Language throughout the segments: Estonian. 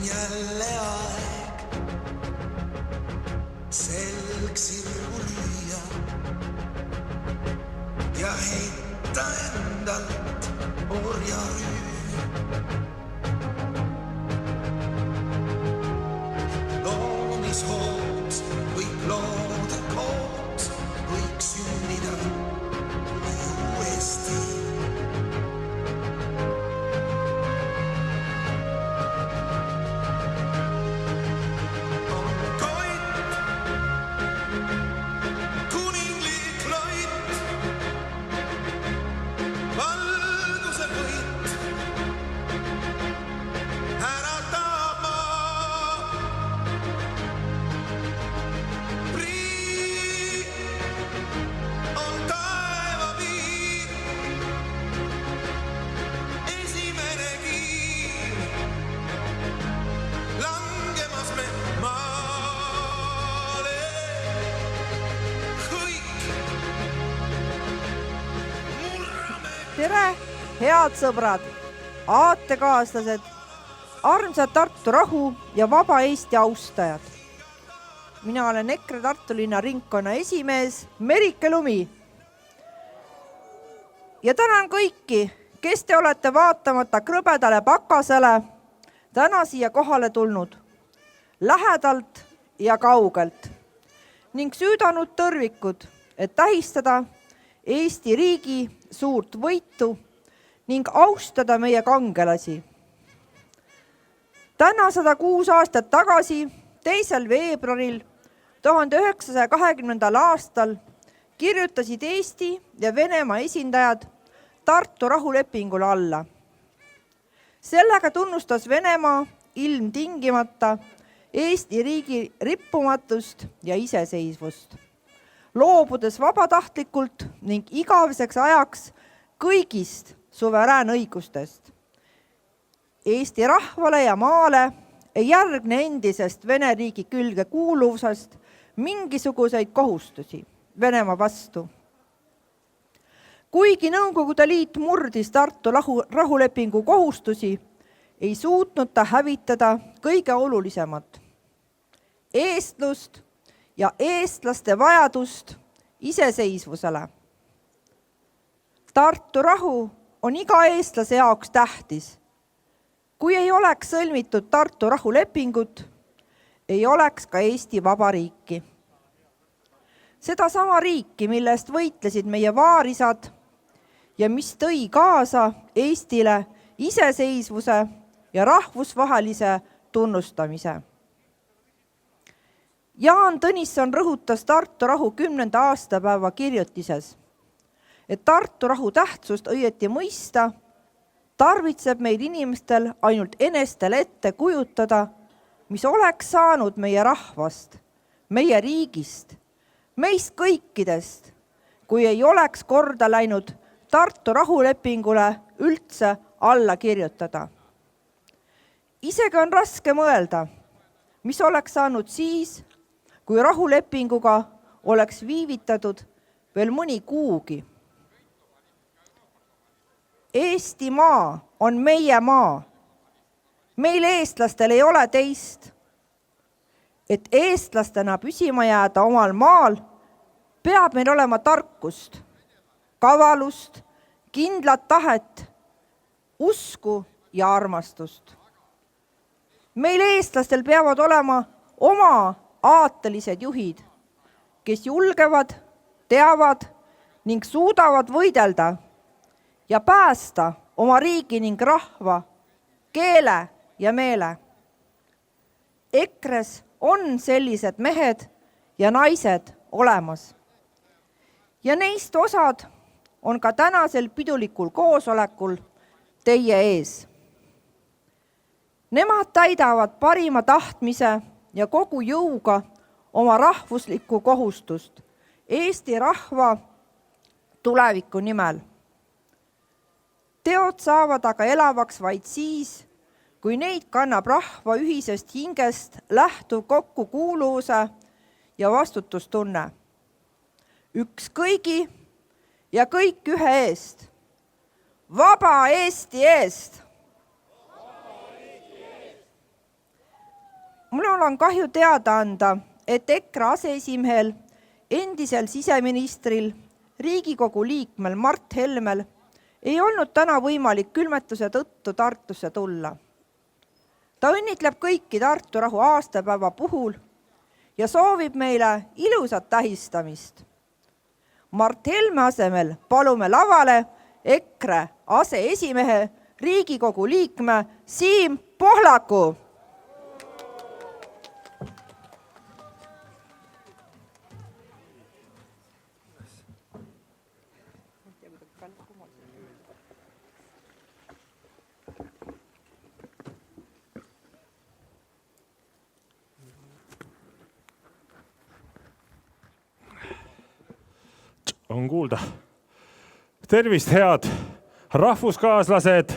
jälle aeg selg sirgu lüüa ja heita endalt orjarüü. Loomishood kõik loode kood võiks sünnida uuesti. Tere, head sõbrad, aatekaaslased, armsad Tartu rahu ja vaba Eesti austajad. Mina olen EKRE Tartu linna ringkonna esimees Merike Lumi. Ja tänan kõiki, kes te olete vaatamata krõbedale pakasele täna siia kohale tulnud, lähedalt ja kaugelt ning süüdanud tõrvikud, et tähistada Eesti riigi suurt võitu ning austada meie kangelasi. Täna 106 aastat tagasi, 2. veebruaril 1920. aastal kirjutasid Eesti ja Venemaa esindajad Tartu rahulepingule alla. Sellega tunnustas Venemaa ilmtingimata Eesti riigi rippumatust ja iseseisvust, loobudes vabatahtlikult ning igaveseks ajaks kõigist suveräänõigustest. Eesti rahvale ja maale ei järgne endisest Vene riigi külge kuuluvusest mingisuguseid kohustusi Venemaa vastu. Kuigi Nõukogude Liit murdis Tartu rahulepingu kohustusi, ei suutnud ta hävitada kõige olulisemat: eestlust ja eestlaste vajadust iseseisvusele. Tartu rahu on iga eestlase jaoks tähtis. Kui ei oleks sõlmitud Tartu rahulepingut, ei oleks ka Eesti Vabariiki. Seda sama riiki, millest võitlesid meie vaarisad ja mis tõi kaasa Eestile iseseisvuse ja rahvusvahelise tunnustamise. Jaan Tõnisson rõhutas Tartu rahu 10. aastapäeva kirjutises, et Tartu rahu tähtsust õieti mõista, tarvitseb meil inimestel ainult enestel ette kujutada, mis oleks saanud meie rahvast, meie riigist, meist kõikidest, kui ei oleks korda läinud Tartu rahulepingule üldse alla kirjutada. Isegi on raske mõelda, mis oleks saanud siis, kui rahulepinguga oleks viivitatud veel mõni kuugi. Eesti maa on meie maa. Meil eestlastel ei ole teist. Et eestlastena püsima jääda omal maal, peab meil olema tarkust, kavalust, kindlat tahet, usku ja armastust. Meil eestlastel peavad olema oma aatelised juhid, kes julgevad, teavad ning suudavad võidelda ja päästa oma riigi ning rahva, keele ja meele. EKRE-s on sellised mehed ja naised olemas. Ja neist osad on ka tänasel pidulikul koosolekul teie ees. Nemad täidavad parima tahtmise ja kogu jõuga oma rahvuslikku kohustust Eesti rahva tuleviku nimel. Teod saavad aga elavaks vaid siis, kui neid kannab rahva ühisest hingest lähtuv kokkukuuluvuse ja vastutustunne. Üks kõigi ja kõik ühe eest. Vaba Eesti eest! Mul on kahju teada anda, et EKRE aseesimehel, endisel siseministril, Riigikogu liikmel Mart Helmel ei olnud täna võimalik külmetuse tõttu Tartusse tulla. Ta õnnitleb kõiki Tartu rahu aastapäeva puhul ja soovib meile ilusat tähistamist. Mart Helme asemel palume lavale EKRE aseesimehe, Riigikogu liikme Siim Pohlaku. On kuulda. Tervist, head rahvuskaaslased,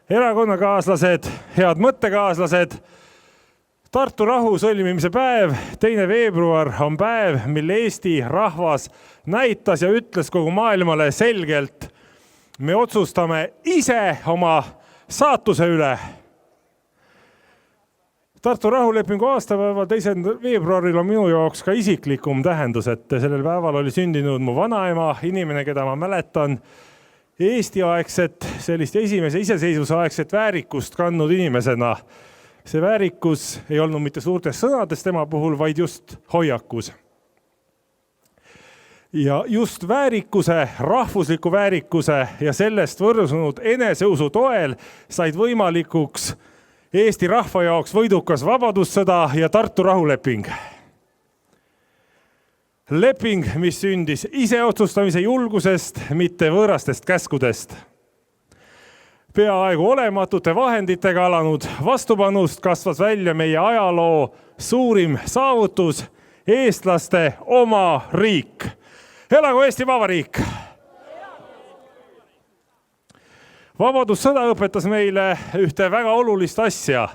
erakonnakaaslased, head mõttekaaslased. Tartu rahu sõlmimise päev, 2. veebruar on päev, mil Eesti rahvas näitas ja ütles kogu maailmale selgelt, me otsustame ise oma saatuse üle. Tartu rahulepingu aastapäeval 2. veebruaril on minu jaoks ka isiklikum tähendus, et sellel päeval oli sündinud mu vanaema, inimene, keda ma mäletan Eesti-aegset, sellist esimese iseseisvuse aegset väärikust kandnud inimesena. See väärikus ei olnud mitte suurtes sõnades tema puhul, vaid just hoiakus. Ja just väärikuse, rahvusliku väärikuse ja sellest võrsunud eneseusu toel said võimalikuks Eesti rahva jaoks võidukas vabadussõda ja Tartu rahuleping. Leping, mis sündis iseotsustamise julgusest, mitte võõrastest käskudest. Peaaegu olematute vahenditega alanud vastupanust kasvas välja meie ajaloo suurim saavutus, eestlaste oma riik. Elagu Eesti Vabariik! Vabadussõda õpetas meile ühte väga olulist asja,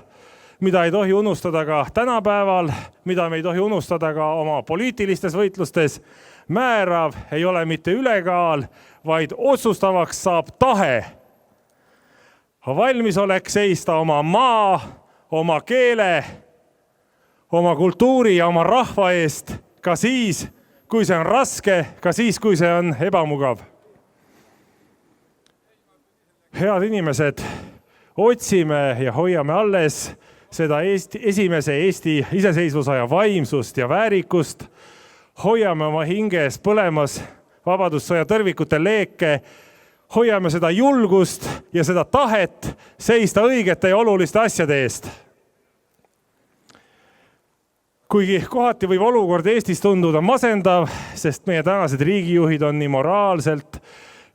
mida ei tohi unustada ka tänapäeval, mida me ei tohi unustada ka oma poliitilistes võitlustes. Määrav ei ole mitte ülekaal, vaid otsustavaks saab tahe. Valmisolek seista oma maa, oma keele, oma kultuuri ja oma rahva eest, ka siis, kui see on raske, ka siis, kui see on ebamugav. Head inimesed, otsime ja hoiame alles seda esimese Eesti iseseisvusaja vaimsust ja väärikust. Hoiame oma hinges põlemas vabadussõja tõrvikute leeke. Hoiame seda julgust ja seda tahet seista õigete ja oluliste asjade eest. Kuigi kohati võib olukord Eestis tunduda masendav, sest meie tänased riigijuhid on nii moraalselt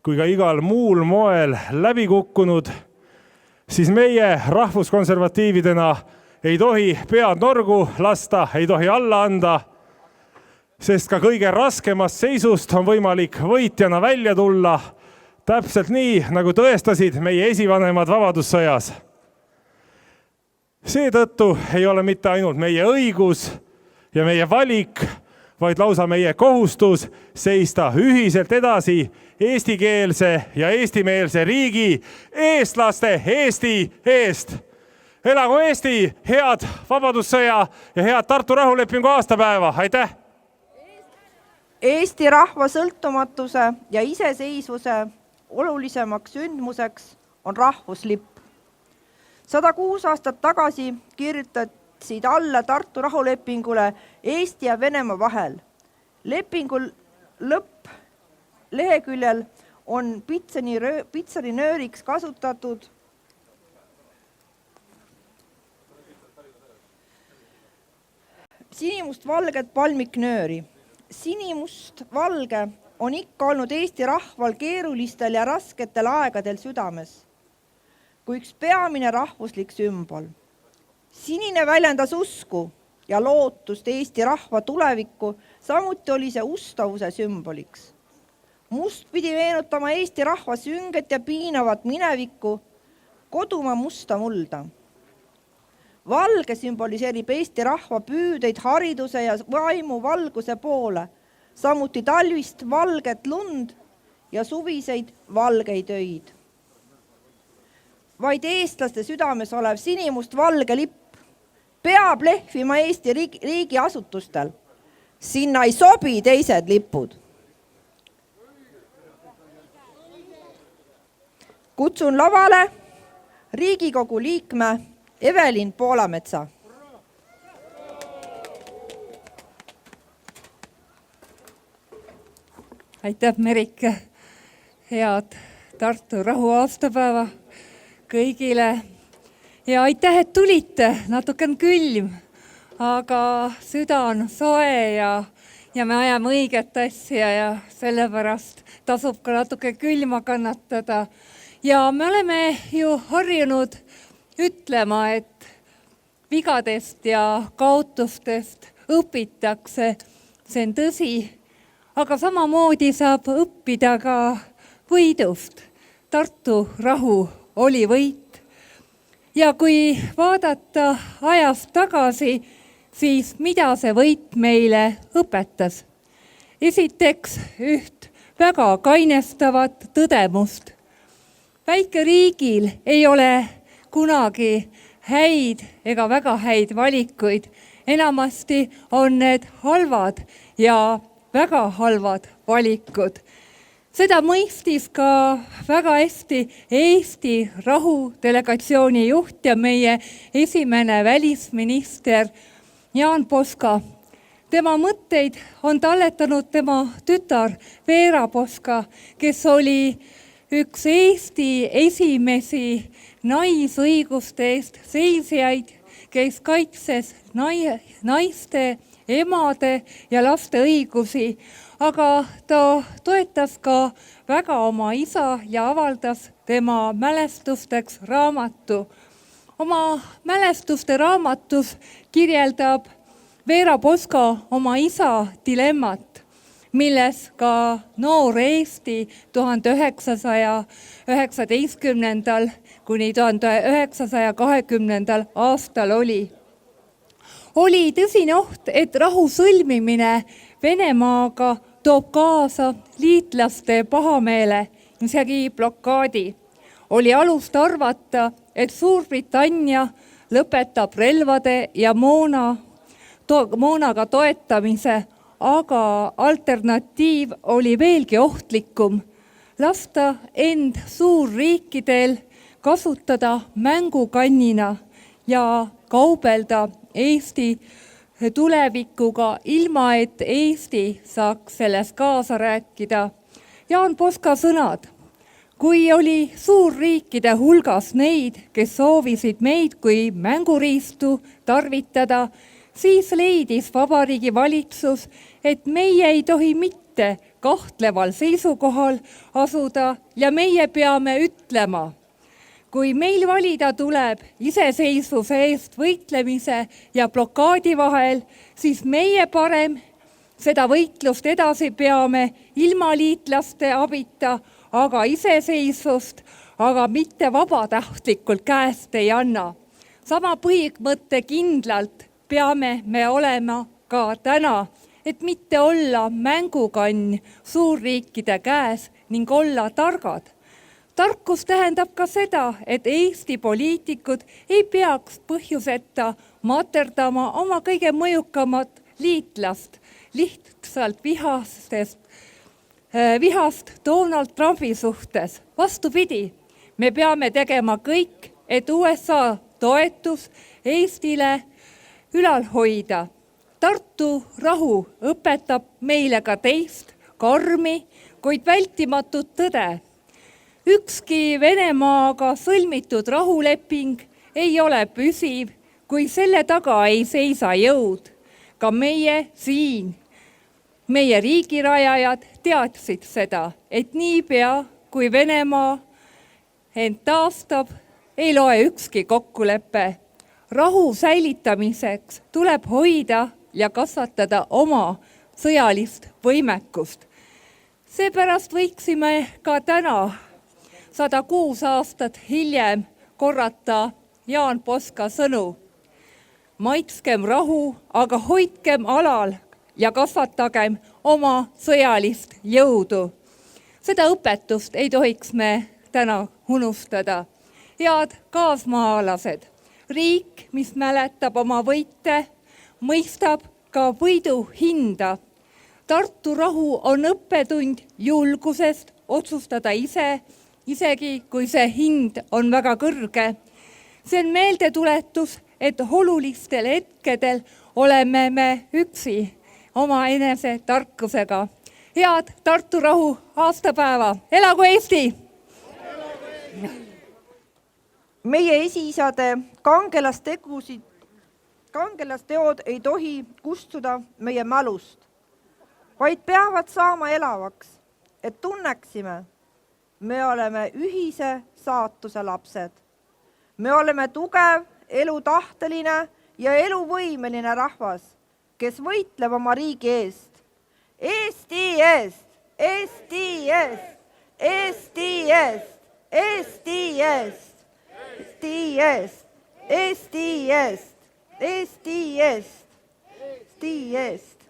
kui ka igal muul moel läbi kukkunud, siis meie rahvuskonservatiividena ei tohi pead norgu lasta, ei tohi alla anda, sest ka kõige raskemast seisust on võimalik võitjana välja tulla, täpselt nii, nagu tõestasid meie esivanemad vabadussõjas. Seetõttu ei ole mitte ainult meie õigus ja meie valik, vaid lausa meie kohustus seista ühiselt edasi eestikeelse ja eestimeelse riigi, eestlaste Eesti eest. Elagu Eesti, head vabadussõja ja head Tartu rahulepingu aastapäeva. Aitäh! Eesti rahva sõltumatuse ja iseseisvuse olulisemaks sündmuseks on rahvuslipp. 106 aastat tagasi kirjutasid alla Tartu rahulepingule Eesti ja Venemaa vahel. Lepingul lõppleheküljel on pitsarinööriks kasutatud sinimust-valget palmiknööri. Sinimust-valge on ikka olnud Eesti rahval keerulistel ja rasketel aegadel südames, kui üks peamine rahvuslik sümbol. Sinine väljendas usku ja lootust Eesti rahva tulevikku, samuti oli see ustavuse sümboliks. Must pidi meenutama Eesti rahva sünget ja piinavat minevikku, kodumaa musta mulda. Valge sümboliseerib Eesti rahva püüdeid hariduse ja vaimu valguse poole, samuti talvist valget lund ja suviseid valgeid öid. Vaid eestlaste südames olev sinimust valge lipp peab lehvima Eesti riigiasutustel. Sinna ei sobi teised lipud. Kutsun lavale Riigikogu liikme Evelin Poolametsa. Aitäh, Merike! Head Tartu rahu aastapäeva kõigile. Ja aitäh, et tulite. Natuke on külm, aga süda on soe ja me ajame õiget asja ja sellepärast tasub ka natuke külma kannatada. Ja me oleme ju harjunud ütlema, et vigadest ja kaotustest õpitakse. See on tõsi, aga samamoodi saab õppida ka võidust. Tartu rahu oli võit. Ja kui vaadata ajas tagasi, siis mida see võit meile õpetas? Esiteks üht väga kainestavat tõdemust. Väikeriigil ei ole kunagi häid ega väga häid valikuid. Enamasti on need halvad ja väga halvad valikud. Seda mõistis ka väga hästi Eesti rahudelegatsiooni juht ja meie esimene välisminister Jaan Poska. Tema mõtteid on talletanud tema tütar Veera Poska, kes oli üks Eesti esimesi naisõiguste eest seisjaid, kes kaitses naiste, emade ja laste õigusi, aga ta toetas ka väga oma isa ja avaldas tema mälestusteks raamatu. Oma mälestuste raamatus kirjeldab Veera Poska oma isa dilemmat, milles ka noor Eesti 1919. kuni 1920. aastal oli. Oli tõsine oht, et rahu sõlmimine Venemaaga toob kaasa liitlaste pahameele, isegi blokaadi. Oli alust arvata, et Suurbritannia lõpetab relvade ja moonaga toetamise, aga alternatiiv oli veelgi ohtlikum. Lasta end suurriikidel kasutada mängukannina ja kaubelda Eesti tulevikuga, ilma et Eesti saaks selles kaasa rääkida. Jaan Poska sõnad. Kui oli suurriikide hulgas neid, kes soovisid meid kui mänguriistu tarvitada, siis leidis Vabariigi Valitsus, et meie ei tohi mitte kahtleval seisukohal asuda ja meie peame ütlema, kui meil valida tuleb iseseisvuse eest võitlemise ja blokaadi vahel, siis meie parem seda võitlust edasi peame ilma liitlaste abita, aga iseseisvust, aga mitte vabatahtlikult käest ei anna. Sama põhimõtte kindlalt peame me olema ka täna, et mitte olla mängukann suurriikide käes ning olla targad. Tarkus tähendab ka seda, et Eesti poliitikud ei peaks põhjuseta materdama oma kõige mõjukamat liitlast, lihtsalt vihast Donald Trumpi suhtes. Vastupidi, me peame tegema kõik, et USA toetus Eestile ülal hoida. Tartu rahu õpetab meile ka teist karmi, kuid vältimatut tõde. Ükski Venemaaga sõlmitud rahuleping ei ole püsiv, kui selle taga ei seisa jõud. Ka meie siin, meie riigirajajad teadsid seda, et niipea kui Venemaa end taastab, ei loe ükski kokkulepe. Rahu säilitamiseks tuleb hoida ja kasvatada oma sõjalist võimekust. Seepärast võiksime ka täna 106 aastat hiljem korrata Jaan Poska sõnu. Maitskem rahu, aga hoidkem alal ja kasvatagem oma sõjalist jõudu. Seda õpetust ei tohiks me täna unustada. Head kaasmaalased, riik, mis mäletab oma võite, mõistab ka võidu hinda. Tartu rahu on õppetund julgusest otsustada ise, isegi kui see hind on väga kõrge. See on meeldetuletus, et olulistel hetkedel oleme me üksi oma enese tarkusega. Head Tartu rahu aastapäeva! Elagu Eesti! Meie esiisade kangelasteod ei tohi kustuda meie mälust, vaid peavad saama elavaks, et tunneksime, me oleme ühise saatuse lapsed. Me oleme tugev, elutahteline ja eluvõimeline rahvas, kes võitleb oma riigi eest. Eesti eest! Eesti eest! Eesti eest! Eesti eest! Eesti eest! Eesti eest! Eesti eest! Eesti eest!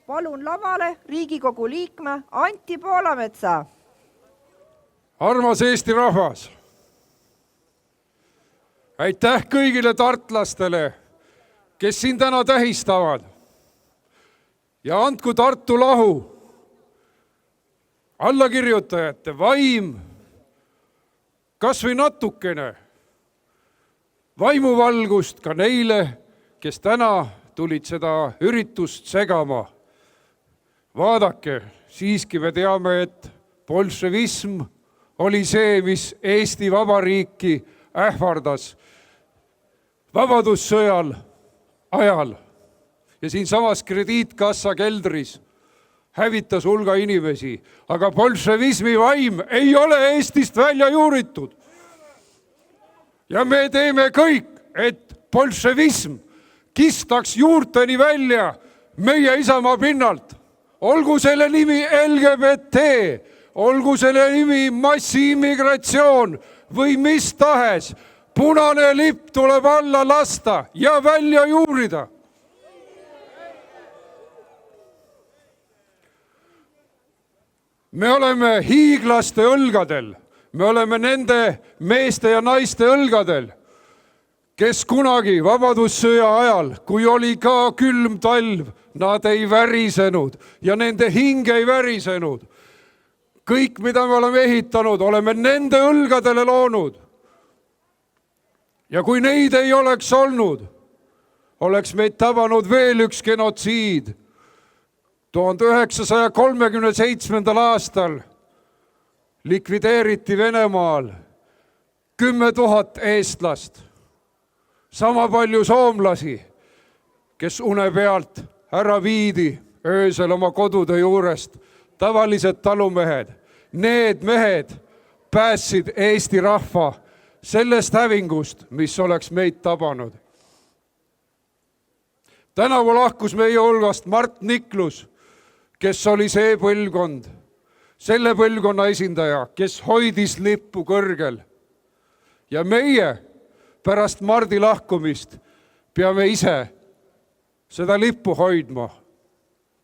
Palun lavale Riigikogu liikme Anti Poolametsa. Armas Eesti rahvas, aitäh kõigile tartlastele, kes siin täna tähistavad. Ja andku Tartu lahu allakirjutajate vaim kas või natukene vaimuvalgust ka neile, kes täna tulid seda üritust segama. Vaadake, siiski me teame, et bolševism oli see, mis Eesti Vabariiki ähvardas vabadussõjal ajal ja siinsamas krediitkassa keldris hävitas hulga inimesi, aga bolševismi vaim ei ole Eestist välja juuritud. Ja me teeme kõik, et bolševism kistaks juurteni välja meie isamaa pinnalt. Olgu selle nimi LGBT, olgu selle nimi massiimmigratsioon või mis tahes, punane lipp tuleb alla lasta ja välja juurida. Me oleme hiiglaste õlgadel, me oleme nende meeste ja naiste õlgadel, kes kunagi vabadussõja ajal, kui oli ka külm talv, nad ei värisenud ja nende hing ei värisenud. Kõik, mida me oleme ehitanud, oleme nende õlgadele loonud. Ja kui neid ei oleks olnud, oleks meid tabanud veel üks genotsiid. 1937. aastal likvideeriti Venemaal 10 000 eestlast, sama palju soomlasi, kes une pealt ära viidi öösel oma kodude juurest, tavalised talumehed. Need mehed päästsid Eesti rahva sellest hävingust, mis oleks meid tabanud. Tänavu lahkus meie hulgast Mart Niklus, kes oli see põlvkond, selle põlvkonna esindaja, kes hoidis lippu kõrgel. Ja meie pärast Mardi lahkumist peame ise seda lippu hoidma.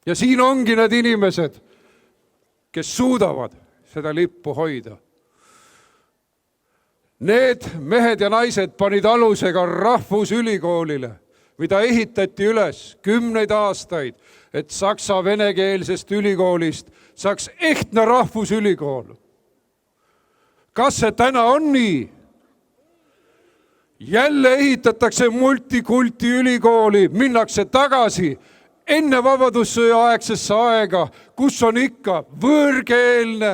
Ja siin ongi need inimesed, kes suudavad seda lippu hoida. Need mehed ja naised panid aluse ka rahvusülikoolile, mida ehitati üles 10 aastaid, et saksa venekeelsest ülikoolist saaks ehtne rahvusülikool. Kas see täna on nii? Jälle ehitatakse multikulti ülikooli, minnakse tagasi enne vabadussõja aegsesse aega, kus on ikka võõrkeelne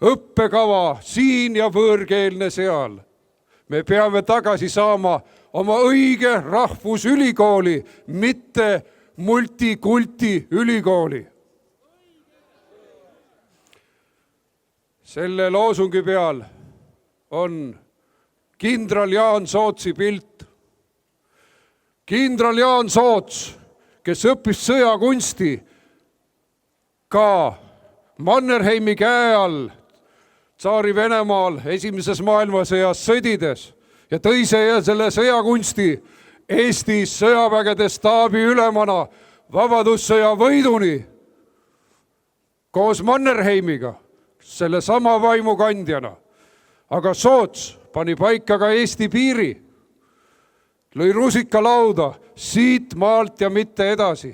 õppekava siin ja võõrkeelne seal. Me peame tagasi saama oma õige rahvusülikooli, mitte multikulti ülikooli. Selle loosungi peal on kindral Jaan Sootsi pilt. Kindral Jaan Soots, kes õppis sõjakunsti ka Mannerheimi käe all Tsaari Venemaal esimeses maailmasõjas sõdides ja tõi selle sõjakunsti Eestis sõjavägede staabi ülemana vabadussõja võiduni koos Mannerheimiga, selle sama vaimukandjana. Aga Soots pani paika ka Eesti piiri lõi rusikalauda siit maalt ja mitte edasi.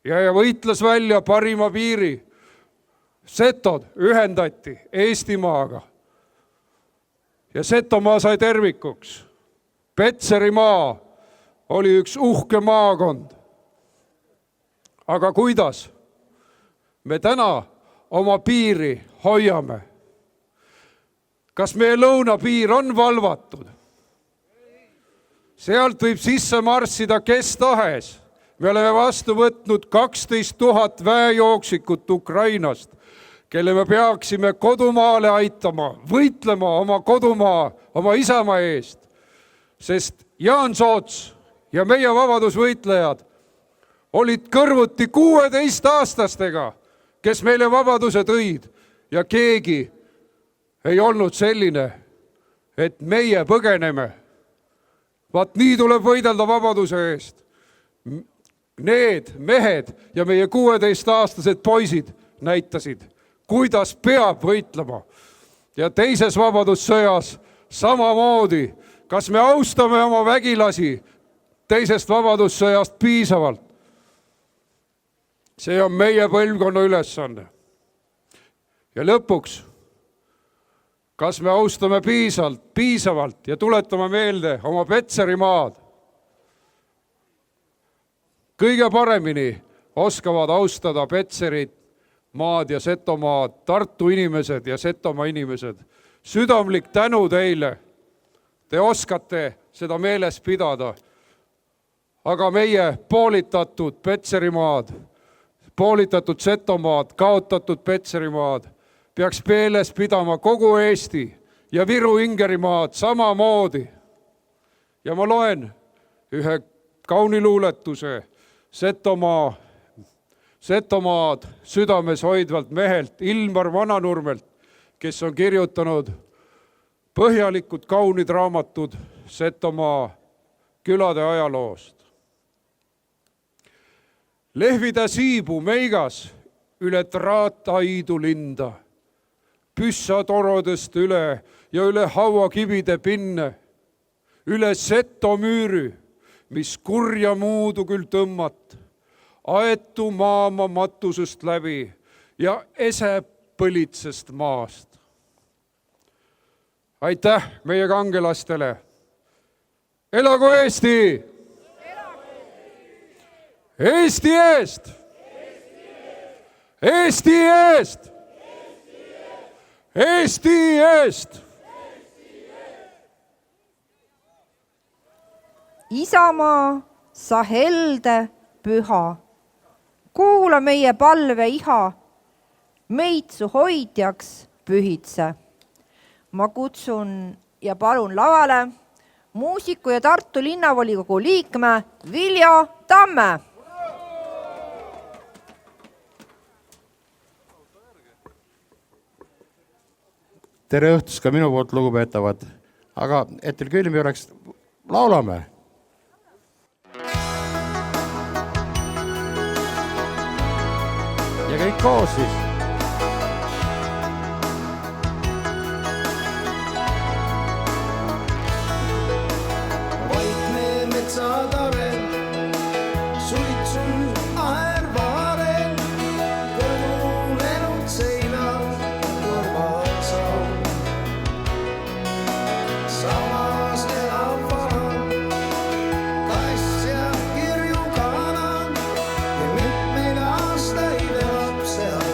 Ja võitles välja parima piiri. Setod ühendati Eestimaaga. Ja Setomaa sai tervikuks. Petserimaa oli üks uhke maakond. Aga kuidas me täna oma piiri hoiame? Kas meie lõunapiir on valvatud? Sealt võib sisse marssida kes tahes. Me oleme vastu võtnud 12 000 väejooksikut Ukrainast, kelle me peaksime kodumaale aitama, võitlema oma kodumaa, oma isamaa eest. Sest Jaan Soots ja meie vabadusvõitlejad olid kõrvuti 16-aastastega, kes meile vabaduse tõid ja keegi ei olnud selline, et meie põgeneme. Vaat nii tuleb võidelda vabaduse eest. Need mehed ja meie 16-aastased poisid näitasid, kuidas peab võitlema. Ja teises vabadussõjas samamoodi, kas me austame oma vägilasi teisest vabadussõjast piisavalt. See on meie põlvkonna ülesanne. Ja lõpuks, kas me austame piisavalt ja tuletame meelde oma Petserimaad? Kõige paremini oskavad austada Petserit maad ja Setomaad, Tartu inimesed ja Setomaa inimesed. Südamlik tänu teile. Te oskate seda meeles pidada. Aga meie poolitatud Petserimaad, poolitatud Setomaad, kaotatud Petserimaad peaks meeles pidama kogu Eesti ja Viru-Ingerimaad samamoodi. Ja ma loen ühe kauniluuletuse Setomaad südames hoidvalt mehelt Ilmar Vananurmelt, kes on kirjutanud põhjalikud kaunid raamatud Setomaa külade ajaloost. Lehvida siibu meigas üle traataidu linda, püssatorodest üle ja üle hauakivide pinne, üle Setomüüri, mis kurja muudu küll tõmmat, aetu maama matusest läbi ja ese põlitsest maast. Aitäh meie kangelastele! Elagu Eesti! Eesti eest! Eesti eest! Eesti eest! Isamaa, sa helde püha, kuula meie palve iha, meid su hoidjaks pühitse. Ma kutsun ja palun lavale muusiku ja Tartu linnavolikogu liikme Vilja Tamme. Tere õhtust ka minu poolt, lugupeetavad. Aga et teil külmi oleks, laulame. Ja kõik koos siis. Vaikne metsatare, suitsul aervaare, kõnulenud seinal kõrvad saun. Samas elab vana, kass ja kirju kana ja mitmeid aastaid elab seal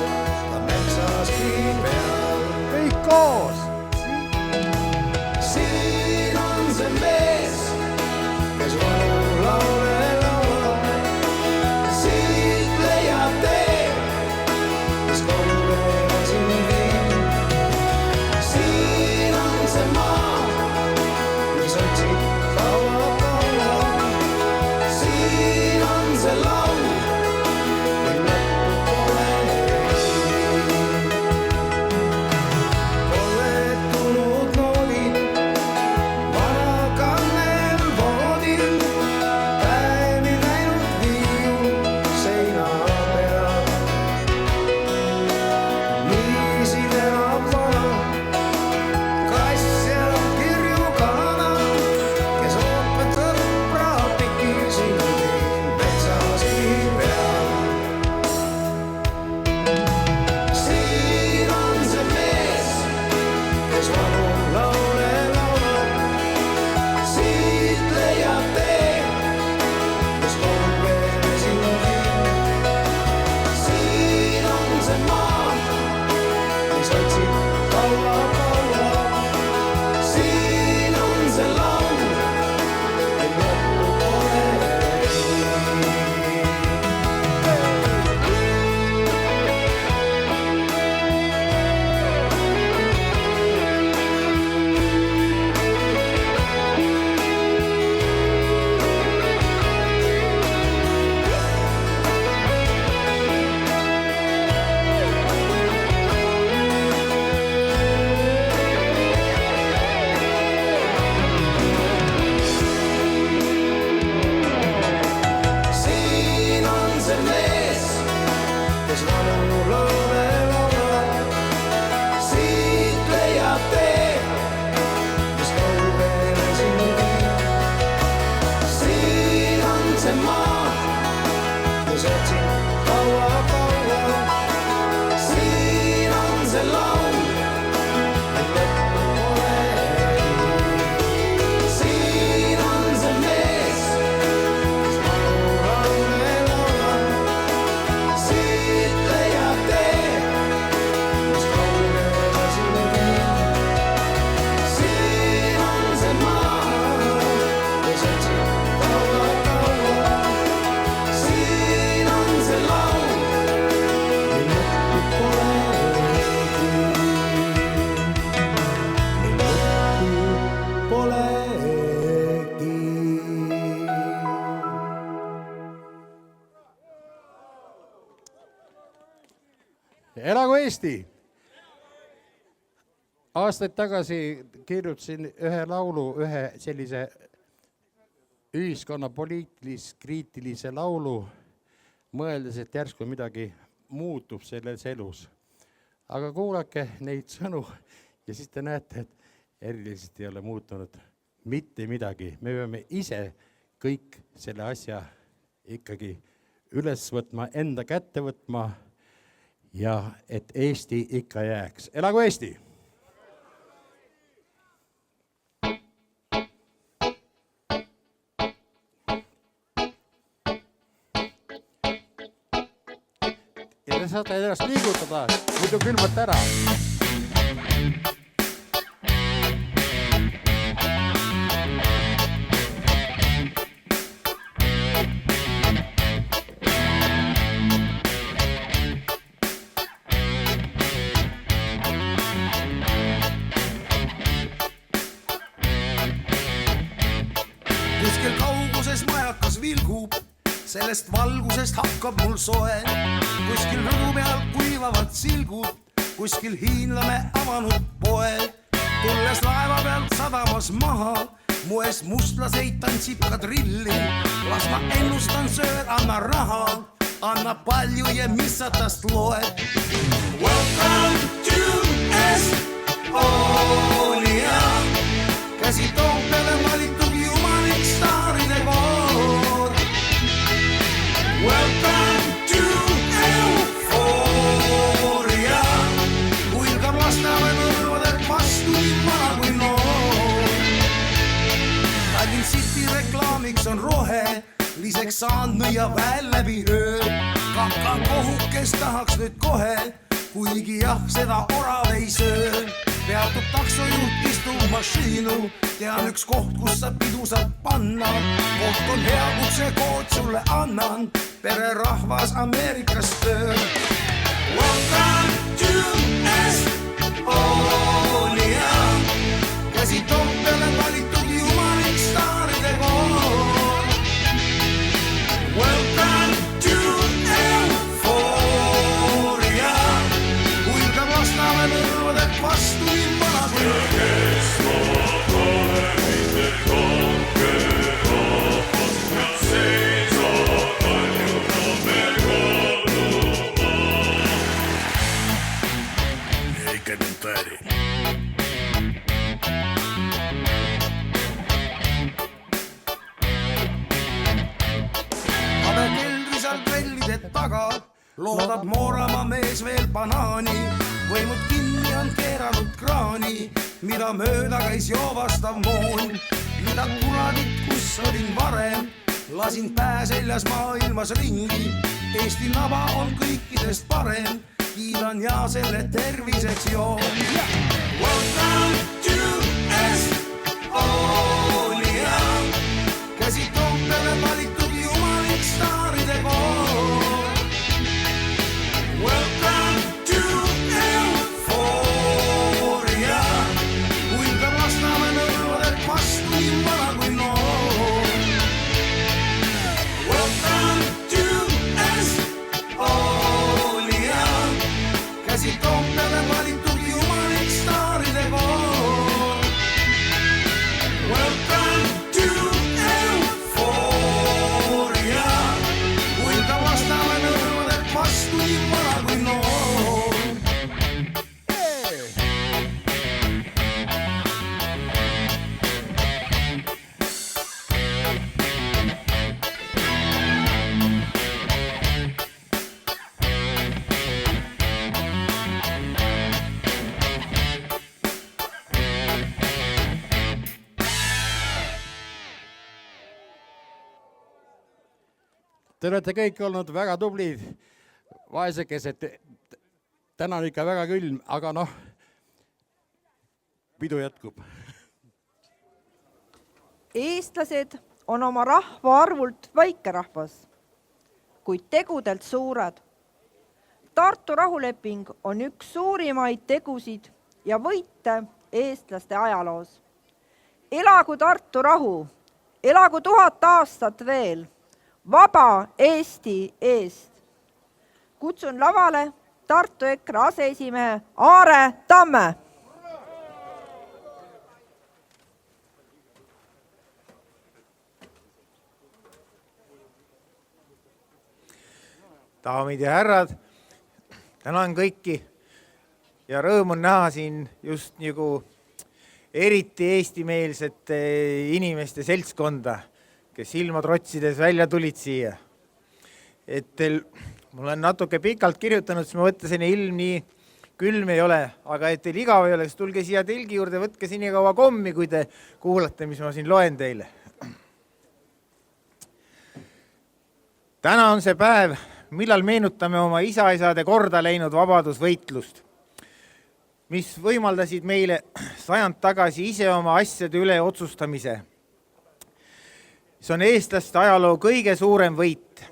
Eesti! Aastaid tagasi kirjutasin ühe laulu, ühe sellise ühiskonna poliitilis-kriitilise laulu, mõeldes, et järsku midagi muutub selles elus. Aga kuulake neid sõnu ja siis te näete, et eriliselt ei ole muutunud mitte midagi. Me peame ise kõik selle asja ikkagi üles võtma, enda kätte võtma ja et Eesti ikka jääks. Elagu Eesti! Ja te saate ennast liigutada, muidu külmate ära. Kuskil kauguses majakas vilgub, sellest valgusest hakkab mul soe. Kuskil rõdu peal kuivavad silgud, kuskil hiinlane avanud poe. Tulles laeva pealt sadamas maha, mu ees mustlaseid tantsib kadrilli. Las ma ennustan sööd, anna raha, anna palju ja mis sa tast loed. Welcome to Estonia, käsi Toompeale valitub jumalik staaride koor. Welcome to Euphoria, kuilgab Lasnamäe nõrvadelt vastu nii vana kui noor. Tallinn City reklaamiks on rohe, liseks saan müüa väel läbi öö. Kakakohukest tahaks nüüd kohe, kuigi jah, seda orav ei söö. Peatub taksojuht, istub mašiinu, tean üks koht, kus sa pidu saad panna. Koht on hea, kus see kood sulle annan, pererahvas Ameerikast töö. Welcome to Estonia, käsi Toompeale valitub jumalik staaride koor. Welcome to Euphoria, kuilgab Lasnamäe nõrvadelt vastu nii vana kui keldri seal grillide taga loodab Mooramaa mees veel banaani. Võimud kinni on keeranud kraani, mida mööda käis joovastav moon. Mida kuradit, kus olin varem, lasin pää seljas maailmas ringi. Eesti naba on kõikidest parem, kiidan ja selle terviseks joon. Welcome to Estonia, käsi Toompeale valitub jumalik staaride koor. Welcome to Euphoria, kuilgab Lasnamäe nõrvadelt vastu nii vana kui noor. Welcome to Estonia, käsi Toompeale valitub jumalik staaride koor. Welcome to Euphoria, kuilgab Lasnamäe nõrvadelt vastu nii vana kui noor. Te olete kõik olnud väga tublid, vaesekesed. Täna on ikka väga külm, aga noh, pidu jätkub. Eestlased on oma rahvaarvult väike rahvas, kuid tegudelt suured. Tartu rahuleping on üks suurimaid tegusid ja võite eestlaste ajaloos. Elagu Tartu rahu, elagu 1000 aastat veel, vaba Eesti eest. Kutsun lavale Tartu EKRE aseesimehe Aare Tamme. Daamid ja härrad, tänan kõiki ja rõõm on näha siin just nagu eriti eestimeelsete inimeste seltskonda, kes silmad rotsides välja tulid siia. Mul olen natuke pikalt kirjutanud, siis ma mõtlesin, ilm nii külm ei ole, aga et teil igav ei ole, siis tulge siia telgi juurde, võtke siin nii kaua kommi, kui te kuulate, mis ma siin loen teile. Täna on see päev, millal meenutame oma isaisade korda läinud vabadusvõitlust, mis võimaldasid meile sajand tagasi ise oma asjade üle otsustamise. See on eestlaste ajaloo kõige suurem võit.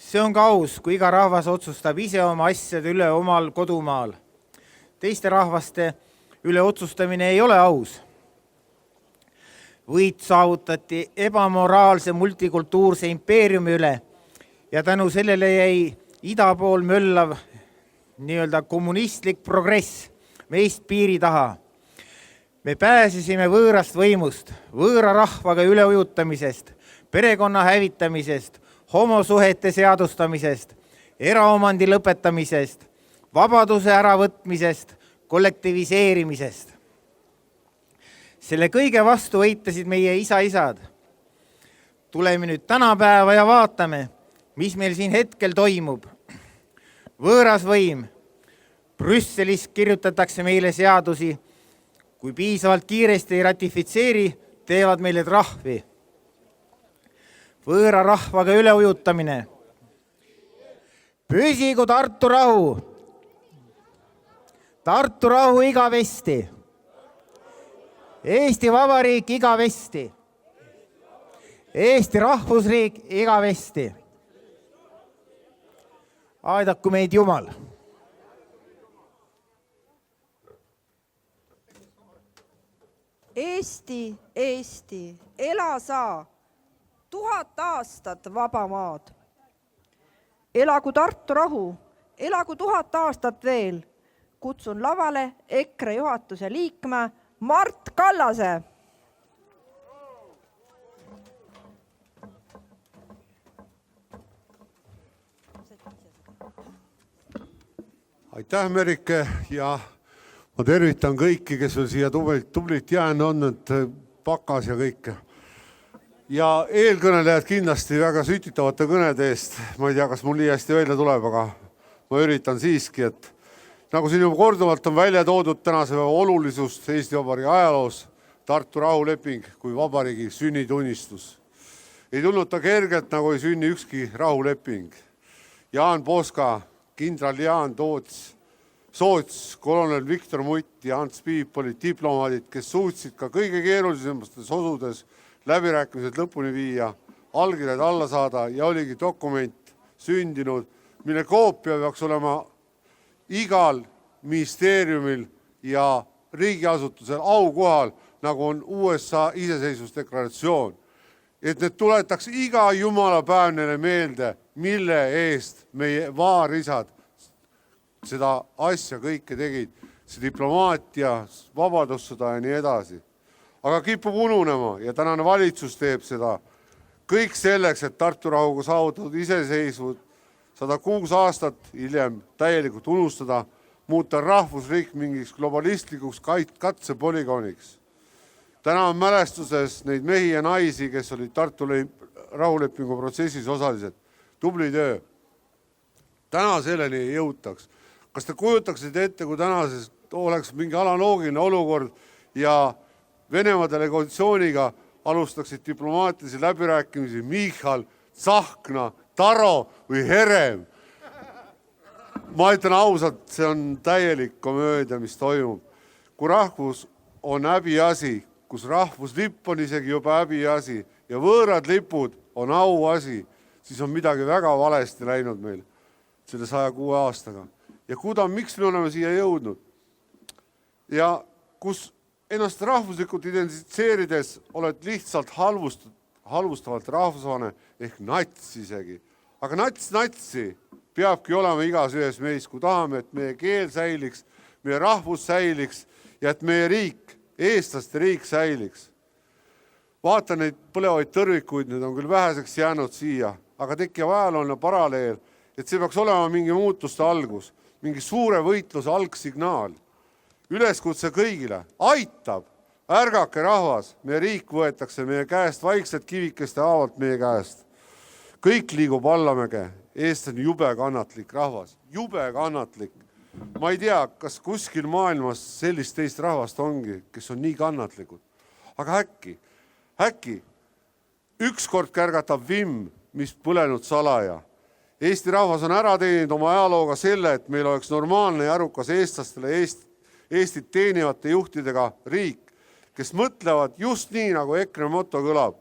See on ka aus, kui iga rahvas otsustab ise oma asjade üle omal kodumaal. Teiste rahvaste üle otsustamine ei ole aus. Võit saavutati ebamoraalse multikultuurse impeeriumi üle ja tänu sellele jäi ida pool möllav nii-öelda kommunistlik progress meist piiri taha. Me pääsesime võõrast võimust, võõra rahvaga üleujutamisest, perekonna hävitamisest, homosuhete seadustamisest, eraomandi lõpetamisest, vabaduse äravõtmisest, kollektiviseerimisest. Selle kõige vastu võitlesid meie isa-isad. Tuleme nüüd tänapäeva ja vaatame, mis meil siin hetkel toimub. Võõras võim. Brüsselis kirjutatakse meile seadusi. Kui piisavalt kiiresti ei ratifitseeri, teevad meile trahvi. Võõra rahvaga üleujutamine. Püsigu Tartu rahu. Tartu rahu igavesti. Eesti Vabariik igavesti. Eesti rahvusriik igavesti. Aidaku meid Jumal. Eesti, Eesti, ela sa 1000 aastat vaba maad. Elagu Tartu rahu, elagu 1000 aastat veel. Kutsun lavale EKRE juhatuse liikme Mart Kallase. Aitäh, Merike, ja ma tervitan kõiki, kes on siia tublit jäänud on, et pakas ja kõike. Ja eelkõnelejad kindlasti väga sütitavate kõnede eest. Ma ei tea, kas mul nii hästi välja tuleb, aga ma üritan siiski, et nagu siin juba korduvalt on välja toodud tänase päeva olulisust Eesti Vabariigi ajaloos, Tartu rahuleping kui vabariigi sünnitunnistus. Ei tulnud ta kergelt, nagu ei sünni ükski rahuleping. Jaan Poska, kindral Jaan Toots, Soots, kolonel Viktor Mutt ja Ants Piip olid diplomaadid, kes suutsid ka kõige keerulisemates osudes läbirääkimised lõpuni viia, allkirjad alla saada ja oligi dokument sündinud, mille koopia peaks olema igal ministeeriumil ja riigiasutusel aukohal, nagu on USA iseseisvusdeklaratsioon. Et need tuletaks iga jumalapäev neile meelde, mille eest meie vaarisad seda asja kõike tegid. See diplomaatia, vabadussõda ja nii edasi. Aga kipub ununema ja tänane valitsus teeb seda kõik selleks, et Tartu rahuga saavutatud iseseisvud 106 aastat hiljem täielikult unustada, muuta rahvusriik mingiks globalistlikuks katsepolügooniks. Täna on mälestuses neid mehi ja naisi, kes olid Tartu rahulepingu protsessis osalised. Tubli töö. Täna selleni ei jõutaks. Kas te kujutaksite ette, kui tänases oleks mingi analoogiline olukord ja Venemaa delegatsiooniga alustaksid diplomaatilisi läbirääkimisi Michal, Tsahkna, Taro või Herem? Ma ütlen ausalt, see on täielik komöödia, mis toimub. Kui rahvus on häbiasi, kus rahvuslipp on isegi juba häbiasi ja võõrad lipud on auasi, siis on midagi väga valesti läinud meil selle 106 aastaga. Ja miks me oleme siia jõudnud? Ja kus ennast rahvuslikult identitseerides oled lihtsalt halvustavalt rahvuslane ehk nats isegi. Aga nats natsi peabki olema igas ühes meis, kui tahame, et meie keel säiliks, meie rahvus säiliks ja et meie riik, eestlaste riik säiliks. Vaatan neid põlevaid tõrvikuid, need on küll väheseks jäänud siia, aga tekib ajalooline paralleel, et see peaks olema mingi muutuste algus, mingi suure võitluse algsignaal. Üleskutse kõigile, aitab, ärgake rahvas, meie riik võetakse meie käest vaikselt kivikeste haavalt meie käest. Kõik liigub allamäge, eestlane jube kannatlik rahvas, jube kannatlik. Ma ei tea, kas kuskil maailmas sellist teist rahvast ongi, kes on nii kannatlikud. Aga äkki ükskord kärgatab vimm, mis põlenud salaja. Eesti rahvas on ära teeninud oma ajalooga selle, et meil oleks normaalne ja arukas eestlastele Eestit teenivate juhtidega riik, kes mõtlevad just nii, nagu EKRE moto kõlab.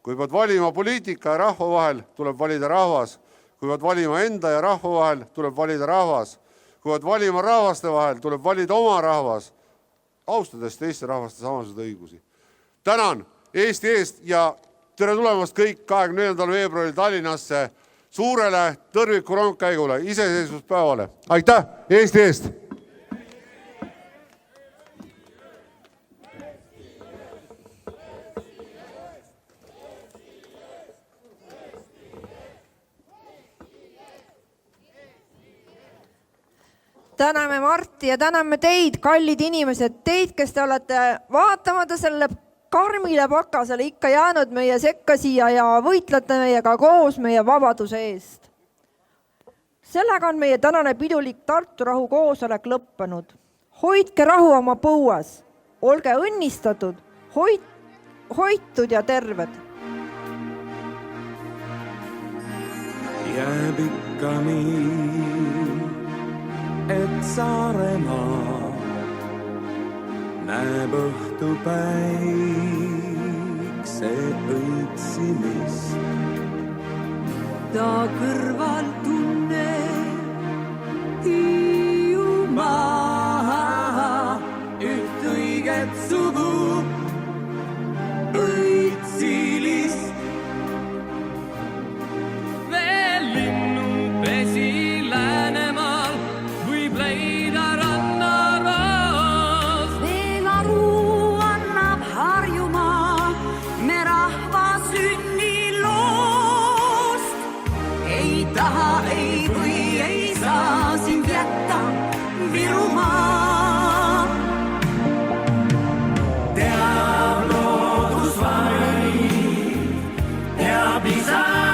Kui pead valima poliitika ja rahva vahel, tuleb valida rahvas. Kui pead valima enda ja rahva vahel, tuleb valida rahvas. Kui pead valima rahvaste vahel, tuleb valida oma rahvas, austades teiste rahvaste samasid õigusi. Tänan Eesti eest ja tere tulemast kõik 24. veebruaril Tallinnasse suurele tõrviku rongkäigule, iseseisvuspäevale. Aitäh Eesti eest! Täname Marti ja täname teid, kallid inimesed, teid, kes te olete vaatamata selle karmile pakasele ikka jäänud meie sekka siia ja võitlete meiega koos meie vabaduse eest. Sellega on meie tänane pidulik Tartu rahu koosolek lõppenud. Hoidke rahu oma põuas, olge õnnistatud, hoitud ja terved. Jääb ikka nii, et Saaremaa näeb õhtupäikse õitsimist. Ta kõrval tunneb Hiiumaa üht õiget sugu õitsilist. Veel linnupesi Läänemaal võib leida rannaroos. Veel aru annab Harjumaa me rahva sünniloost. Ei taha, ei või, ei saa sind jätta Virumaa. Teab loodus vaid, teab isa